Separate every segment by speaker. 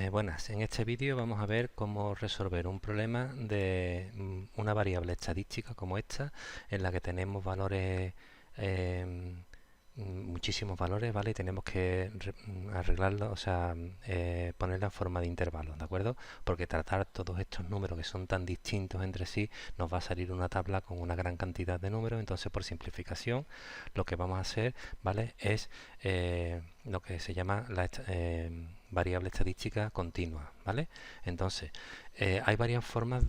Speaker 1: Buenas, en este vídeo vamos a ver cómo resolver un problema de una variable estadística como esta, en la que tenemos valores, muchísimos valores, ¿vale? Y tenemos que arreglarlo, o sea, ponerla en forma de intervalos, ¿de acuerdo? Porque tratar todos estos números que son tan distintos entre sí, nos va a salir una tabla con una gran cantidad de números. Entonces, por simplificación, lo que vamos a hacer, ¿vale? Es lo que se llama la variable estadística continua, ¿vale? Entonces, hay varias formas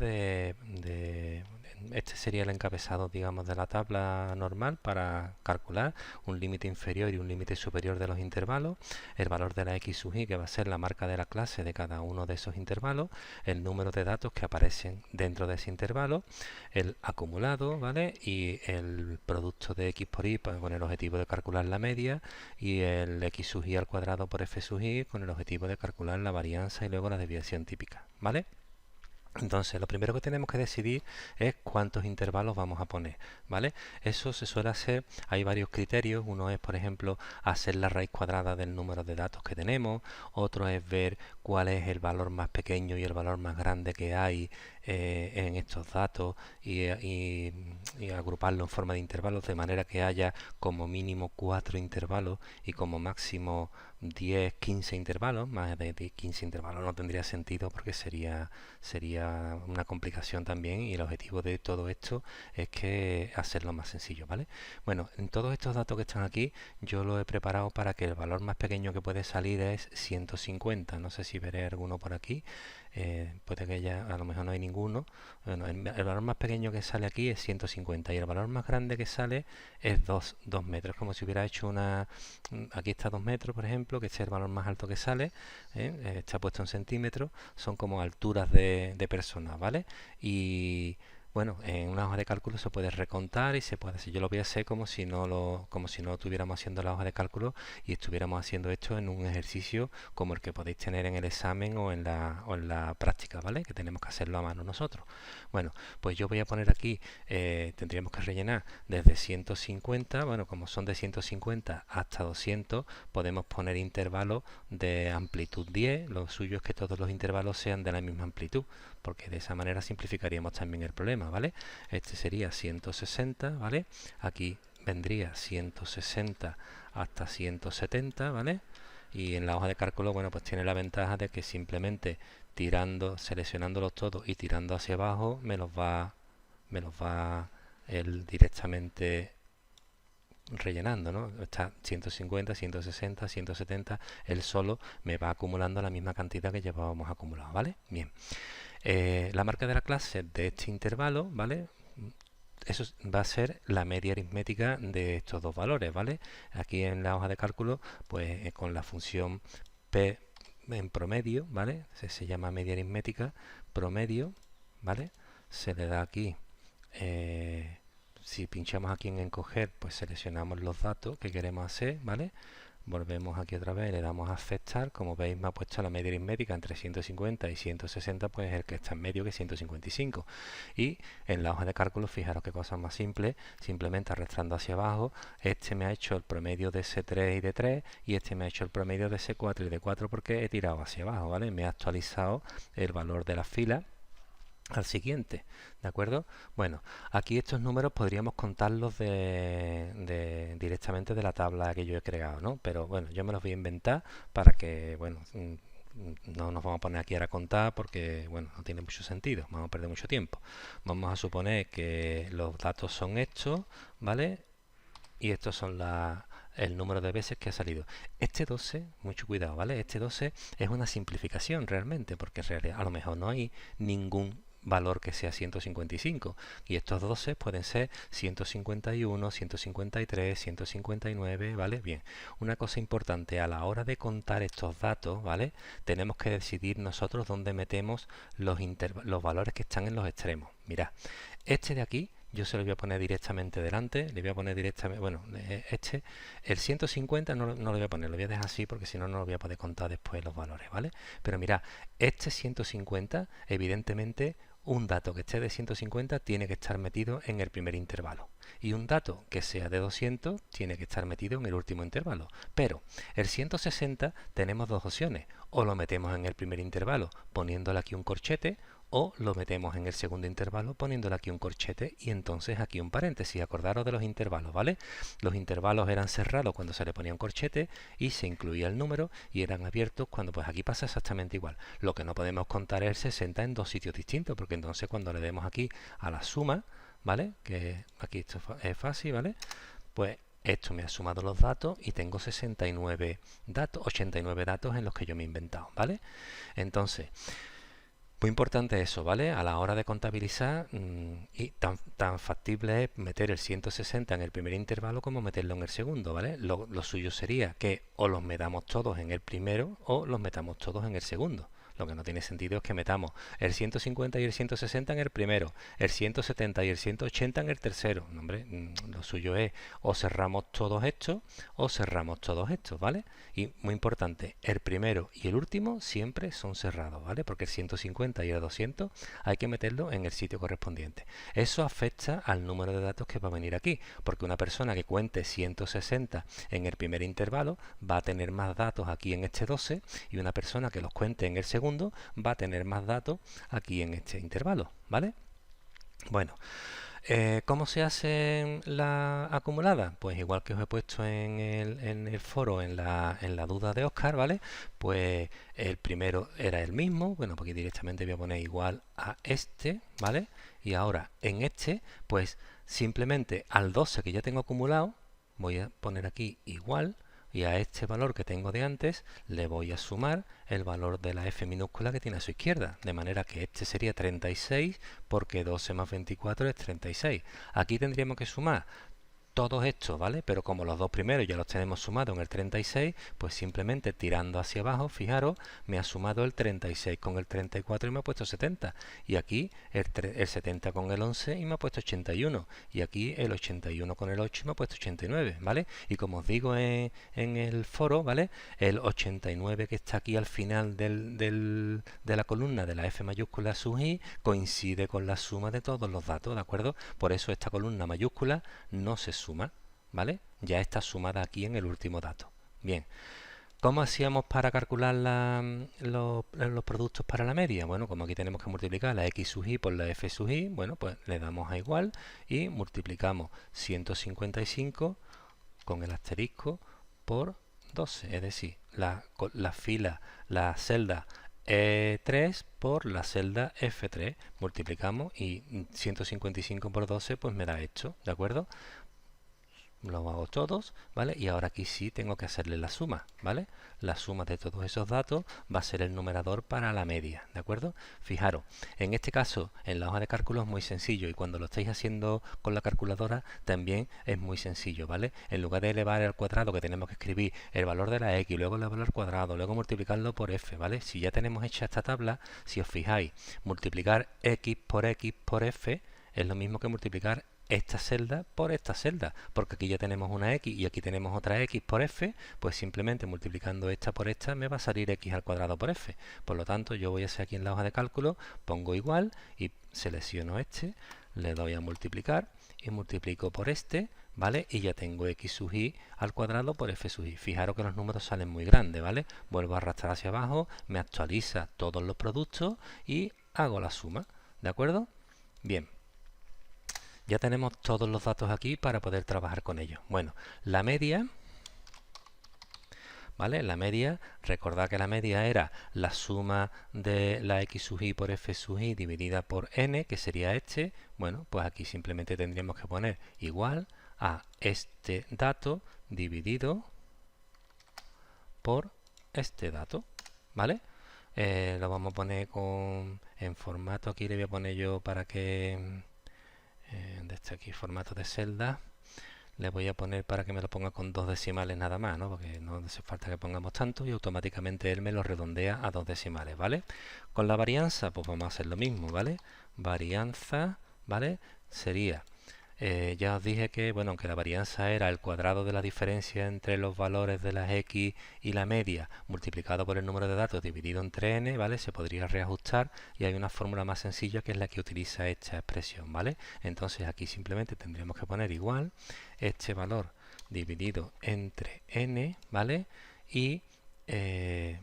Speaker 1: este sería el encabezado, digamos, de la tabla normal para calcular un límite inferior y un límite superior de los intervalos, el valor de la x sub i, que va a ser la marca de la clase de cada uno de esos intervalos, el número de datos que aparecen dentro de ese intervalo, el acumulado, ¿vale? Y el producto de x por y con el objetivo de calcular la media, y el x sub i al cuadrado por f sub i con el objetivo de calcular la varianza y luego la desviación típica, ¿vale? Entonces, lo primero que tenemos que decidir es cuántos intervalos vamos a poner, ¿vale? Eso se suele hacer, hay varios criterios. Uno es, por ejemplo, hacer la raíz cuadrada del número de datos que tenemos. Otro es ver cuál es el valor más pequeño y el valor más grande que hay en estos datos y agruparlo en forma de intervalos, de manera que haya como mínimo 4 intervalos y como máximo 10, 15 intervalos. Más de 15 intervalos no tendría sentido porque sería una complicación también, y el objetivo de todo esto es que hacerlo más sencillo, ¿vale? Bueno, en todos estos datos que están aquí yo lo he preparado para que el valor más pequeño que puede salir es 150. No sé si veré alguno por aquí. Puede que ya a lo mejor no hay ninguno. Bueno, el valor más pequeño que sale aquí es 150 y el valor más grande que sale es 2 metros, como si hubiera hecho una... Aquí está 2 metros, por ejemplo, que este es el valor más alto que sale, está puesto en centímetros. Son como alturas de personas, ¿vale? Y bueno, en una hoja de cálculo se puede recontar y se puede hacer. Yo lo voy a hacer como si no estuviéramos haciendo la hoja de cálculo y estuviéramos haciendo esto en un ejercicio como el que podéis tener en el examen o en la práctica, ¿vale? Que tenemos que hacerlo a mano nosotros. Bueno, pues yo voy a poner aquí, tendríamos que rellenar desde 150. Bueno, como son de 150 hasta 200, podemos poner intervalos de amplitud 10. Lo suyo es que todos los intervalos sean de la misma amplitud, porque de esa manera simplificaríamos también el problema, ¿vale? Este sería 160, ¿vale? Aquí vendría 160 hasta 170, ¿vale? Y en la hoja de cálculo, bueno, pues tiene la ventaja de que simplemente seleccionándolos todos y tirando hacia abajo, me los va él directamente rellenando, ¿no? Está 150, 160, 170, él solo me va acumulando la misma cantidad que llevábamos acumulado, ¿vale? Bien. La marca de la clase de este intervalo, ¿vale? Eso va a ser la media aritmética de estos dos valores, ¿vale? Aquí en la hoja de cálculo, pues con la función p en promedio, ¿vale? Se llama media aritmética, promedio, ¿vale? Se le da aquí, si pinchamos aquí en encoger, pues seleccionamos los datos que queremos hacer, ¿vale? Volvemos aquí otra vez, le damos a aceptar. Como veis, me ha puesto la media aritmética entre 150 y 160, pues el que está en medio, que es 155. Y en la hoja de cálculo, fijaros qué cosa más simple, simplemente arrastrando hacia abajo, este me ha hecho el promedio de C3 y de 3, y este me ha hecho el promedio de C4 y de 4, porque he tirado hacia abajo, ¿vale? Me ha actualizado el valor de la fila al siguiente, ¿de acuerdo? Bueno, aquí estos números podríamos contarlos directamente de la tabla que yo he creado, ¿no? Pero bueno, yo me los voy a inventar para que, bueno, no nos vamos a poner aquí ahora a contar porque, bueno, no tiene mucho sentido, vamos a perder mucho tiempo. Vamos a suponer que los datos son estos, ¿vale? Y estos son el número de veces que ha salido. Este 12, mucho cuidado, ¿vale? Este 12 es una simplificación realmente, porque en realidad a lo mejor no hay ningún valor que sea 155, y estos 12 pueden ser 151, 153, 159, ¿vale? Bien, una cosa importante a la hora de contar estos datos, ¿vale? Tenemos que decidir nosotros dónde metemos los valores que están en los extremos. Mirad, este de aquí yo se lo voy a poner directamente delante, le voy a poner directamente, bueno, el 150 no lo voy a poner, lo voy a dejar así porque si no, no lo voy a poder contar después los valores, ¿vale? Pero mirad, este 150, evidentemente, un dato que esté de 150 tiene que estar metido en el primer intervalo. Y un dato que sea de 200 tiene que estar metido en el último intervalo. Pero el 160 tenemos dos opciones. O lo metemos en el primer intervalo poniéndole aquí un corchete, o lo metemos en el segundo intervalo poniéndole aquí un corchete y entonces aquí un paréntesis. Acordaros de los intervalos, ¿vale? Los intervalos eran cerrados cuando se le ponía un corchete y se incluía el número, y eran abiertos cuando, pues aquí pasa exactamente igual. Lo que no podemos contar es el 60 en dos sitios distintos, porque entonces cuando le demos aquí a la suma, ¿vale? Que aquí esto es fácil, ¿vale? Pues esto me ha sumado los datos y tengo 69 datos, 89 datos en los que yo me he inventado, ¿vale? Entonces, muy importante eso, ¿vale? A la hora de contabilizar, y tan factible es meter el 160 en el primer intervalo como meterlo en el segundo, ¿vale? Lo suyo sería que o los metamos todos en el primero o los metamos todos en el segundo. Lo que no tiene sentido es que metamos el 150 y el 160 en el primero, el 170 y el 180 en el tercero. No, hombre, lo suyo es o cerramos todos estos o cerramos todos estos, ¿vale? Y muy importante, el primero y el último siempre son cerrados, ¿vale? Porque el 150 y el 200 hay que meterlo en el sitio correspondiente. Eso afecta al número de datos que va a venir aquí, porque una persona que cuente 160 en el primer intervalo va a tener más datos aquí en este 12, y una persona que los cuente en el segundo va a tener más datos aquí en este intervalo, ¿vale? Bueno, ¿cómo se hace la acumulada? Pues igual que os he puesto en el foro, en la duda de Oscar, ¿vale? Pues el primero era el mismo, bueno, porque directamente voy a poner igual a este, ¿vale? Y ahora en este, pues simplemente al 12 que ya tengo acumulado, voy a poner aquí igual, y a este valor que tengo de antes le voy a sumar el valor de la f minúscula que tiene a su izquierda, de manera que este sería 36 porque 12 más 24 es 36. Aquí tendríamos que sumar todos estos, ¿vale? Pero como los dos primeros ya los tenemos sumados en el 36, pues simplemente tirando hacia abajo, fijaros, me ha sumado el 36 con el 34 y me ha puesto 70. Y aquí el 70 con el 11 y me ha puesto 81. Y aquí el 81 con el 8 y me ha puesto 89, ¿vale? Y como os digo en el foro, ¿vale? El 89 que está aquí al final de la columna de la F mayúscula sub i coincide con la suma de todos los datos, ¿de acuerdo? Por eso esta columna mayúscula no se suma, ¿vale? Ya está sumada aquí en el último dato. Bien, ¿cómo hacíamos para calcular los productos para la media? Bueno, como aquí tenemos que multiplicar la x sub i por la f sub i, bueno, pues le damos a igual y multiplicamos 155 con el asterisco por 12, es decir, la fila, la celda E3 por la celda F3, multiplicamos y 155 por 12 pues me da esto, ¿de acuerdo? Lo hago todos, ¿vale? Y ahora aquí sí tengo que hacerle la suma, ¿vale? La suma de todos esos datos va a ser el numerador para la media, ¿de acuerdo? Fijaros, en este caso, en la hoja de cálculo es muy sencillo, y cuando lo estáis haciendo con la calculadora también es muy sencillo, ¿vale? En lugar de elevar al cuadrado, que tenemos que escribir el valor de la x, luego elevarlo al cuadrado, luego multiplicarlo por f, ¿vale? Si ya tenemos hecha esta tabla, si os fijáis, multiplicar x por f es lo mismo que multiplicar esta celda por esta celda, porque aquí ya tenemos una x y aquí tenemos otra x por f, pues simplemente multiplicando esta por esta me va a salir x al cuadrado por f. Por lo tanto, yo voy a hacer aquí en la hoja de cálculo, pongo igual y selecciono este, le doy a multiplicar y multiplico por este, ¿vale? Y ya tengo x sub i al cuadrado por f sub i. Fijaros que los números salen muy grandes, ¿vale? Vuelvo a arrastrar hacia abajo, me actualiza todos los productos y hago la suma, ¿de acuerdo? Bien. Ya tenemos todos los datos aquí para poder trabajar con ellos. Bueno, la media, ¿vale? La media, recordad que la media era la suma de la x sub i por f sub i dividida por n, que sería este. Bueno, pues aquí simplemente tendríamos que poner igual a este dato dividido por este dato, ¿vale? Lo vamos a poner en formato, aquí le voy a poner yo para que... de este aquí, formato de celda, le voy a poner para que me lo ponga con 2 decimales nada más, ¿no? Porque no hace falta que pongamos tanto y automáticamente él me lo redondea a 2 decimales, ¿vale? Con la varianza, pues vamos a hacer lo mismo, ¿vale? Varianza, ¿vale? Sería Ya os dije que, bueno, aunque la varianza era el cuadrado de la diferencia entre los valores de las x y la media multiplicado por el número de datos dividido entre n, ¿vale? Se podría reajustar y hay una fórmula más sencilla que es la que utiliza esta expresión, ¿vale? Entonces aquí simplemente tendríamos que poner igual este valor dividido entre n, ¿vale? Y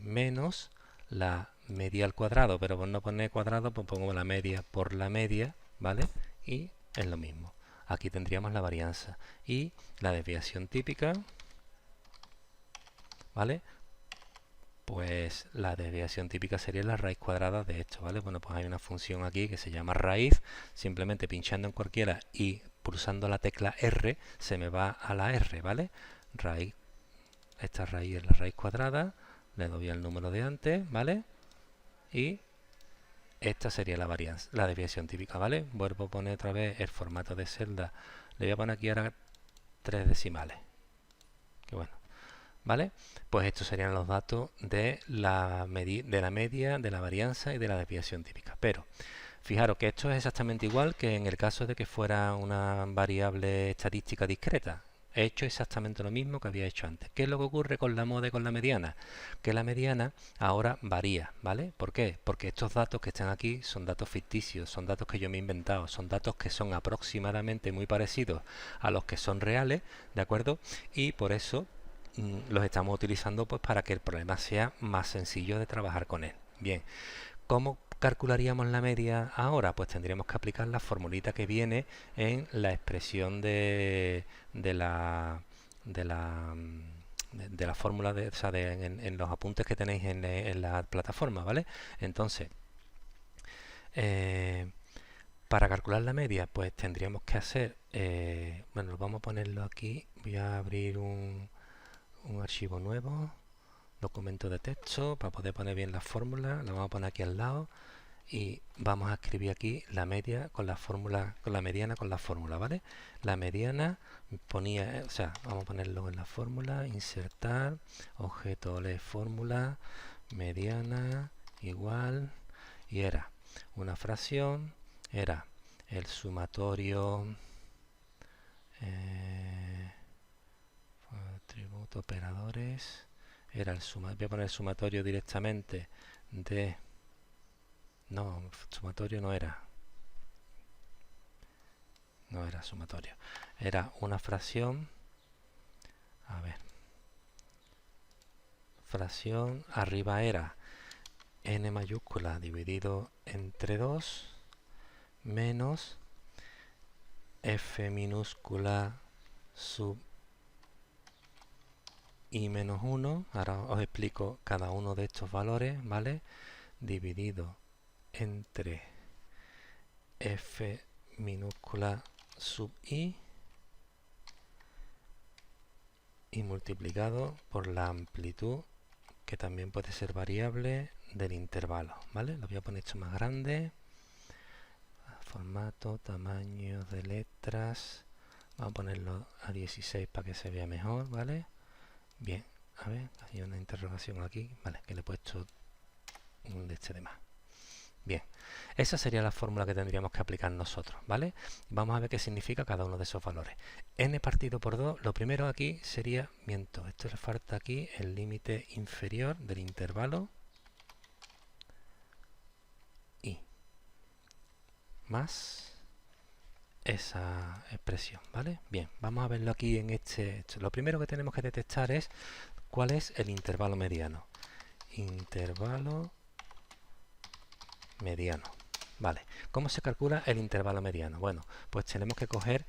Speaker 1: menos la media al cuadrado, pero por no poner cuadrado, pues pongo la media por la media, ¿vale? Y es lo mismo. Aquí tendríamos la varianza y la desviación típica, ¿vale? Pues la desviación típica sería la raíz cuadrada de esto, ¿vale? Bueno, pues hay una función aquí que se llama raíz, simplemente pinchando en cualquiera y pulsando la tecla R se me va a la R, ¿vale? Raíz, esta raíz es la raíz cuadrada, le doy al número de antes, ¿vale? Y esta sería la varianza, la desviación típica, ¿vale? Vuelvo a poner otra vez el formato de celda, le voy a poner aquí ahora 3 decimales, que bueno, ¿vale? Pues estos serían los datos de la media, de la varianza y de la desviación típica. Pero fijaros que esto es exactamente igual que en el caso de que fuera una variable estadística discreta. He hecho exactamente lo mismo que había hecho antes. ¿Qué es lo que ocurre con la moda y con la mediana? Que la mediana ahora varía, ¿vale? ¿Por qué? Porque estos datos que están aquí son datos ficticios, son datos que yo me he inventado, son datos que son aproximadamente muy parecidos a los que son reales, ¿de acuerdo? Y por eso los estamos utilizando pues para que el problema sea más sencillo de trabajar con él. Bien, ¿cómo calcularíamos la media ahora? Pues tendríamos que aplicar la formulita que viene en la expresión de la de la de la fórmula de, o sea, en los apuntes que tenéis en la plataforma, ¿vale? Entonces, eh, para calcular la media, pues tendríamos que hacer, bueno, vamos a ponerlo aquí, voy a abrir un archivo nuevo, documento de texto, para poder poner bien la fórmula, la vamos a poner aquí al lado y vamos a escribir aquí la media con la fórmula, con la mediana con la fórmula, ¿vale? La mediana ponía, o sea, vamos a ponerlo en la fórmula, insertar, objeto le fórmula, mediana igual, y era una fracción, era el sumatorio, atributo operadores, era el sumatorio, voy a poner el sumatorio directamente de, no, sumatorio no era sumatorio, era una fracción, a ver, fracción, arriba era n mayúscula dividido entre 2 menos f minúscula sub i menos 1, ahora os explico cada uno de estos valores, ¿vale? Dividido entre f minúscula sub i y multiplicado por la amplitud, que también puede ser variable, del intervalo, ¿vale? Lo voy a poner esto más grande, formato, tamaño de letras, vamos a ponerlo a 16 para que se vea mejor, ¿vale? Bien, a ver, hay una interrogación aquí, vale, que le he puesto un de este de más. Bien, esa sería la fórmula que tendríamos que aplicar nosotros, ¿vale? Vamos a ver qué significa cada uno de esos valores. N partido por 2, lo primero aquí sería, miento, esto le falta aquí el límite inferior del intervalo i más esa expresión, ¿vale? Bien, vamos a verlo aquí en este. Lo primero que tenemos que detectar es cuál es el intervalo mediano. Intervalo mediano. Vale, ¿cómo se calcula el intervalo mediano? Bueno, pues tenemos que coger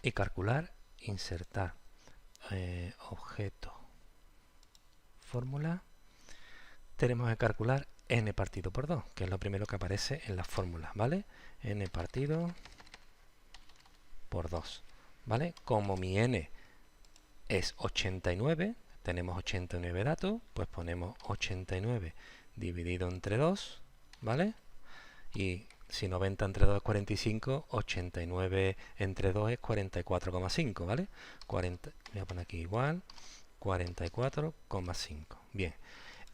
Speaker 1: y calcular, insertar objeto, fórmula. Tenemos que calcular n partido por 2, que es lo primero que aparece en la fórmula, ¿vale? N partido por 2, ¿vale? Como mi n es 89, tenemos 89 datos, pues ponemos 89 dividido entre 2, ¿vale? Y si 90 entre 2 es 45, 89 entre 2 es 44,5, ¿vale? 40, voy a poner aquí igual, 44,5. Bien,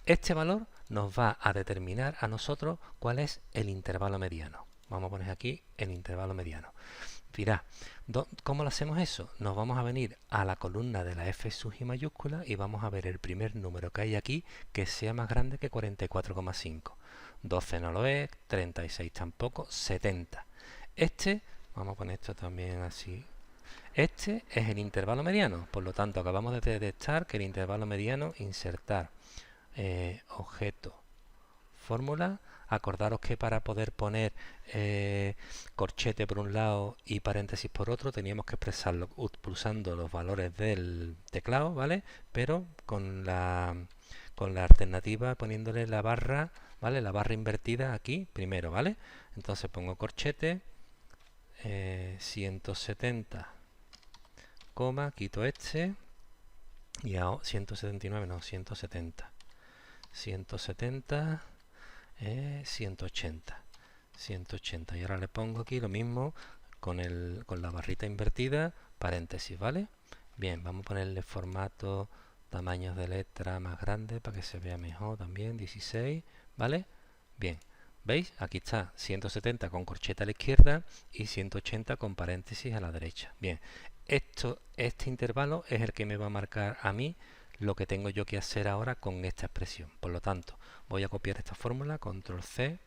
Speaker 1: este valor nos va a determinar a nosotros cuál es el intervalo mediano. Vamos a poner aquí el intervalo mediano. dirá, ¿cómo lo hacemos eso? Nos vamos a venir a la columna de la F sub i mayúscula y vamos a ver el primer número que hay aquí que sea más grande que 44,5. 12 no lo es, 36 tampoco, 70. Vamos a poner esto también así. Este es el intervalo mediano, por lo tanto acabamos de detectar que el intervalo mediano, insertar objeto, fórmula. Acordaros que para poder poner corchete por un lado y paréntesis por otro teníamos que expresarlo pulsando los valores del teclado, ¿vale? Pero con la alternativa poniéndole la barra, ¿vale? La barra invertida aquí primero, ¿vale? Entonces pongo corchete, 170, quito este y a 179, no, 170. 170, 180. 180. Y ahora le pongo aquí lo mismo con la barrita invertida, paréntesis, ¿vale? Bien, vamos a ponerle formato, tamaños de letra más grande para que se vea mejor también, 16, ¿vale? Bien, ¿veis? Aquí está 170 con corcheta a la izquierda y 180 con paréntesis a la derecha. Bien, este intervalo es el que me va a marcar a mí lo que tengo yo que hacer ahora con esta expresión. Por lo tanto, voy a copiar esta fórmula, control C,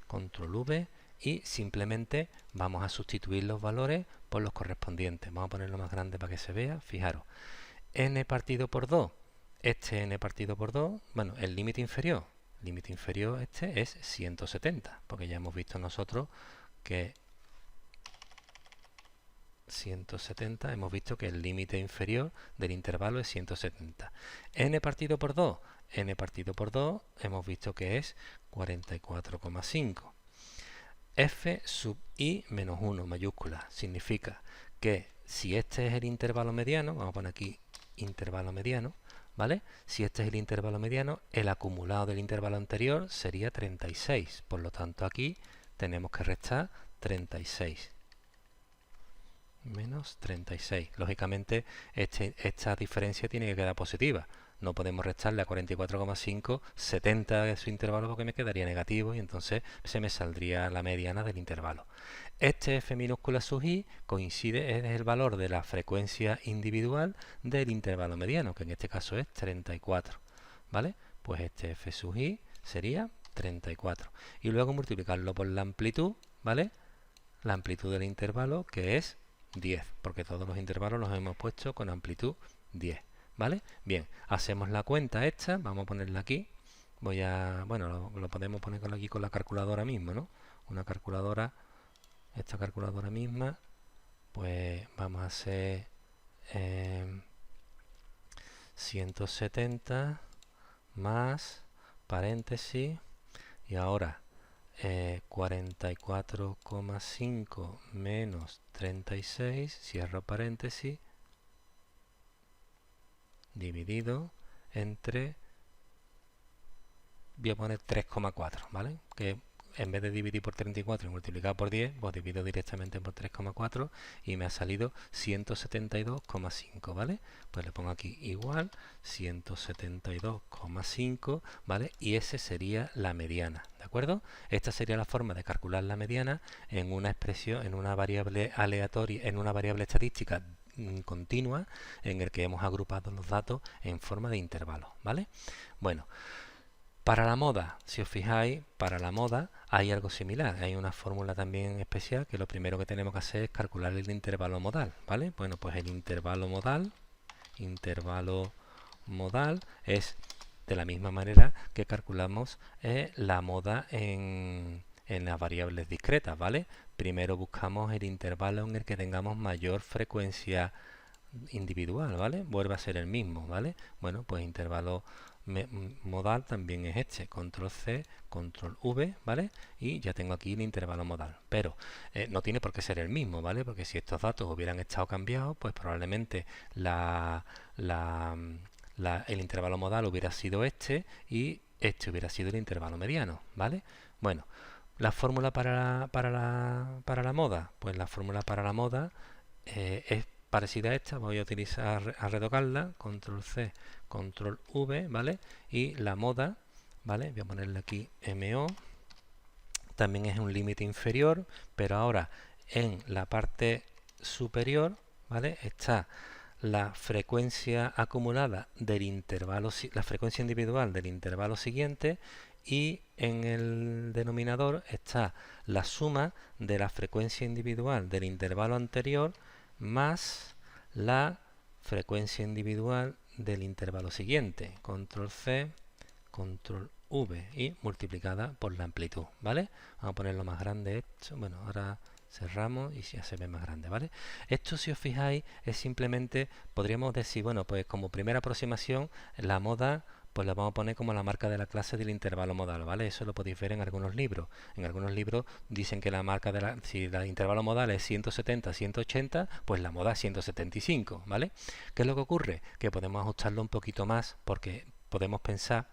Speaker 1: control V, y simplemente vamos a sustituir los valores por los correspondientes. Vamos a ponerlo más grande para que se vea. Fijaros, n partido por 2, este n partido por 2, bueno, el límite inferior este es 170, porque ya hemos visto nosotros que 170, hemos visto que el límite inferior del intervalo es 170. N partido por 2, hemos visto que es 44,5. F sub i menos 1 mayúscula significa que si este es el intervalo mediano, vamos a poner aquí intervalo mediano, ¿vale? Si este es el intervalo mediano, el acumulado del intervalo anterior sería 36. Por lo tanto, aquí tenemos que restar 36. Menos 36. Lógicamente, esta diferencia tiene que quedar positiva. No podemos restarle a 44,5 70 de su intervalo porque me quedaría negativo y entonces se me saldría la mediana del intervalo. Este f minúscula sub i coincide, es el valor de la frecuencia individual del intervalo mediano, que en este caso es 34. ¿Vale? Pues este f sub i sería 34. Y luego multiplicarlo por la amplitud, ¿vale? La amplitud del intervalo, que es 10, porque todos los intervalos los hemos puesto con amplitud 10, ¿vale? Bien, hacemos la cuenta esta, vamos a ponerla aquí, bueno, lo podemos poner aquí con la calculadora misma, ¿no? Una calculadora, esta calculadora misma, pues vamos a hacer 170 más paréntesis y ahora 44,5 menos 36, cierro paréntesis, dividido entre, voy a poner 3,4, ¿vale? Que en vez de dividir por 34 y multiplicar por 10, pues divido directamente por 3,4 y me ha salido 172,5, ¿vale? Pues le pongo aquí igual 172,5, ¿vale? Y ese sería la mediana, ¿de acuerdo? Esta sería la forma de calcular la mediana en una expresión, en una variable aleatoria, en una variable estadística continua en el que hemos agrupado los datos en forma de intervalos, ¿vale? Bueno, para la moda, si os fijáis, para la moda hay algo similar. Hay una fórmula también especial que lo primero que tenemos que hacer es calcular el intervalo modal, ¿vale? Bueno, pues el intervalo modal es de la misma manera que calculamos la moda en las variables discretas, ¿vale? Primero buscamos el intervalo en el que tengamos mayor frecuencia individual, ¿vale? Vuelve a ser el mismo, ¿vale? Bueno, pues intervalo modal también es este, control C, control V, ¿vale? Y ya tengo aquí el intervalo modal, pero no tiene por qué ser el mismo, ¿vale? Porque si estos datos hubieran estado cambiados, pues probablemente el intervalo modal hubiera sido este y este hubiera sido el intervalo mediano, ¿vale? Bueno, la fórmula para la moda, pues la fórmula para la moda es parecida a esta, voy a utilizar a retocarla, control C, control V, ¿vale? Y la moda, ¿vale? Voy a ponerle aquí MO, también es un límite inferior, pero ahora en la parte superior, ¿vale?, está la frecuencia acumulada del intervalo, la frecuencia individual del intervalo siguiente, y en el denominador está la suma de la frecuencia individual del intervalo anterior más la frecuencia individual del intervalo siguiente. Control C, control V, y multiplicada por la amplitud, ¿vale? Vamos a ponerlo más grande esto. Bueno, ahora cerramos y ya se ve más grande, ¿vale? Esto, si os fijáis, es simplemente, podríamos decir, bueno, pues como primera aproximación, la moda pues la vamos a poner como la marca de la clase del intervalo modal, ¿vale? Eso lo podéis ver en algunos libros. En algunos libros dicen que la marca de si el intervalo modal es 170, 180, pues la moda es 175, ¿vale? ¿Qué es lo que ocurre? Que podemos ajustarlo un poquito más, porque podemos pensar,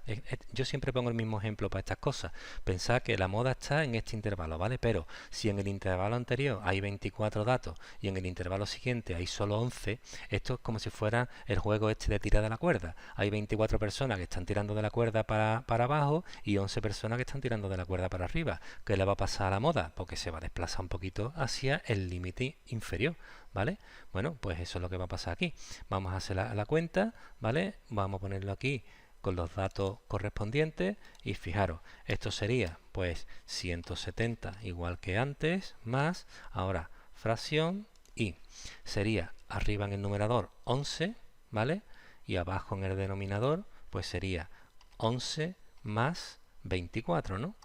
Speaker 1: yo siempre pongo el mismo ejemplo para estas cosas, pensar que la moda está en este intervalo, ¿vale? Pero si en el intervalo anterior hay 24 datos y en el intervalo siguiente hay solo 11, esto es como si fuera el juego este de tirar de la cuerda. Hay 24 personas que están tirando de la cuerda para abajo y 11 personas que están tirando de la cuerda para arriba. ¿Qué le va a pasar a la moda? Porque se va a desplazar un poquito hacia el límite inferior, ¿vale? Bueno, pues eso es lo que va a pasar aquí. Vamos a hacer la cuenta, ¿vale? Vamos a ponerlo aquí con los datos correspondientes y fijaros, esto sería pues 170 igual que antes, más ahora fracción, y sería arriba en el numerador 11, ¿vale? Y abajo en el denominador pues sería 11 más 24, ¿no?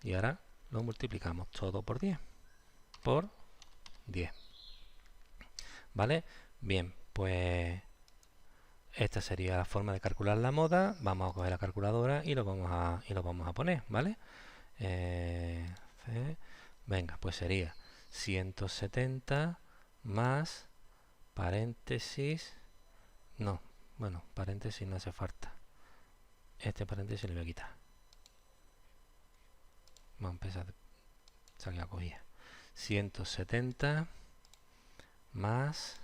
Speaker 1: Y ahora lo multiplicamos todo por 10, por 10, ¿vale? Bien, pues esta sería la forma de calcular la moda. Vamos a coger la calculadora y lo vamos a poner, ¿vale? Venga, pues sería 170 más paréntesis. No, bueno, paréntesis no hace falta. Este paréntesis le voy a quitar. Vamos a empezar. Salga a coger 170 más.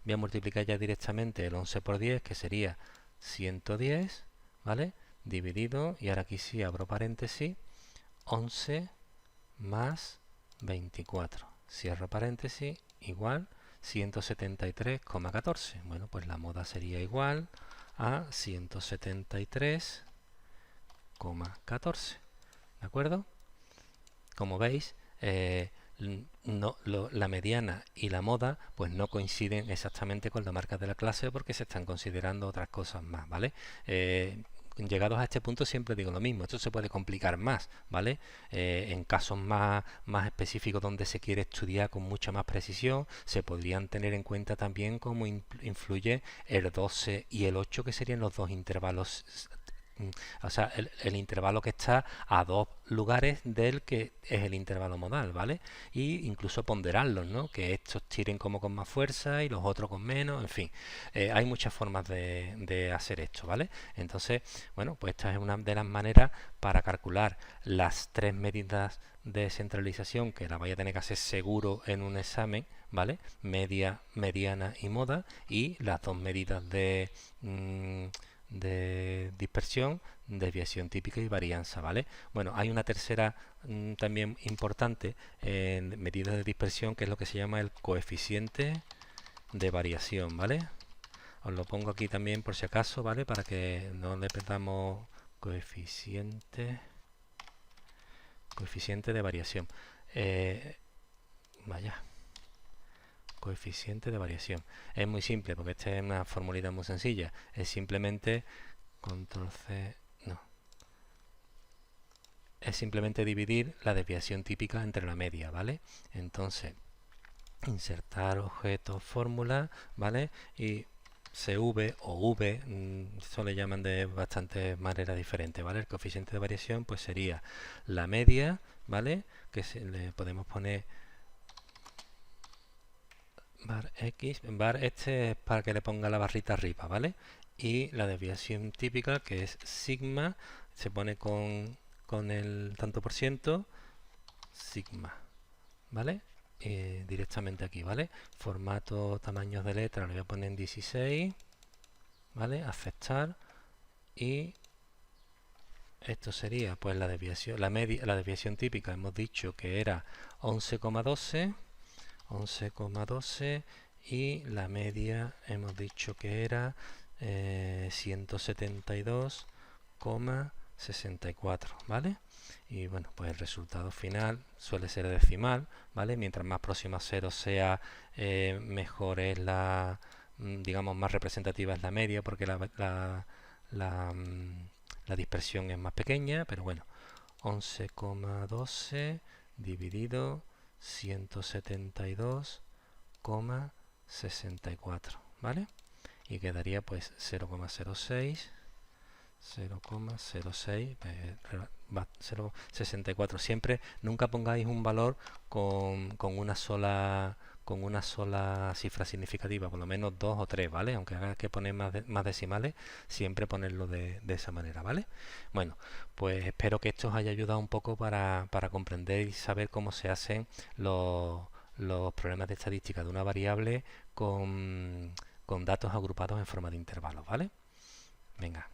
Speaker 1: Voy a multiplicar ya directamente el 11 por 10, que sería 110, ¿vale? Dividido, y ahora aquí sí abro paréntesis, 11 más 24. Cierro paréntesis, igual 173,14. Bueno, pues la moda sería igual a 173,14. ¿De acuerdo? Como veis, la mediana y la moda pues no coinciden exactamente con la marca de la clase, porque se están considerando otras cosas más, ¿vale? Llegados a este punto siempre digo lo mismo, esto se puede complicar más, ¿vale? En casos más específicos donde se quiere estudiar con mucha más precisión, se podrían tener en cuenta también cómo influye el 12 y el 8, que serían los dos intervalos, o sea, el intervalo que está a dos lugares del que es el intervalo modal, ¿vale? Y incluso ponderarlos, ¿no? Que estos tiren como con más fuerza y los otros con menos, en fin. Hay muchas formas de hacer esto, ¿vale? Entonces, bueno, pues esta es una de las maneras para calcular las tres medidas de centralización, que la vaya a tener que hacer seguro en un examen, ¿vale? Media, mediana y moda, y las dos medidas de dispersión, desviación típica y varianza, ¿vale? Bueno, hay una tercera también importante en medidas de dispersión, que es lo que se llama el coeficiente de variación, ¿vale? Os lo pongo aquí también por si acaso, ¿vale? Para que no le perdamos. Coeficiente de variación. Vaya. Coeficiente de variación. Es muy simple, porque esta es una formulita muy sencilla. Es simplemente control C, no. Es simplemente dividir la desviación típica entre la media, ¿vale? Entonces, insertar objeto fórmula, ¿vale? Y CV o V, eso le llaman de bastantes maneras diferentes, ¿vale? El coeficiente de variación pues sería la media, ¿vale? Que le podemos poner bar X, bar este es para que le ponga la barrita arriba, ¿vale? Y la desviación típica, que es sigma, se pone con el tanto por ciento, sigma, ¿vale? Directamente aquí, ¿vale? Formato, tamaños de letra, le voy a poner en 16, ¿vale? Aceptar, y esto sería pues la desviación, la desviación típica hemos dicho que era 11,12 y la media hemos dicho que era 172,64, ¿vale? Y bueno, pues el resultado final suele ser decimal, ¿vale? Mientras más próximo a cero sea, mejor es digamos, más representativa es la media, porque la, mm, la dispersión es más pequeña, pero bueno, 11,12 dividido 172,64, ¿vale? Y quedaría pues 0,06, 0,64. Siempre, nunca pongáis un valor con una sola cifra significativa, por lo menos dos o tres, ¿vale? Aunque haga que poner más decimales, siempre ponerlo de esa manera, ¿vale? Bueno, pues espero que esto os haya ayudado un poco para comprender y saber cómo se hacen los problemas de estadística de una variable con datos agrupados en forma de intervalos, ¿vale? Venga.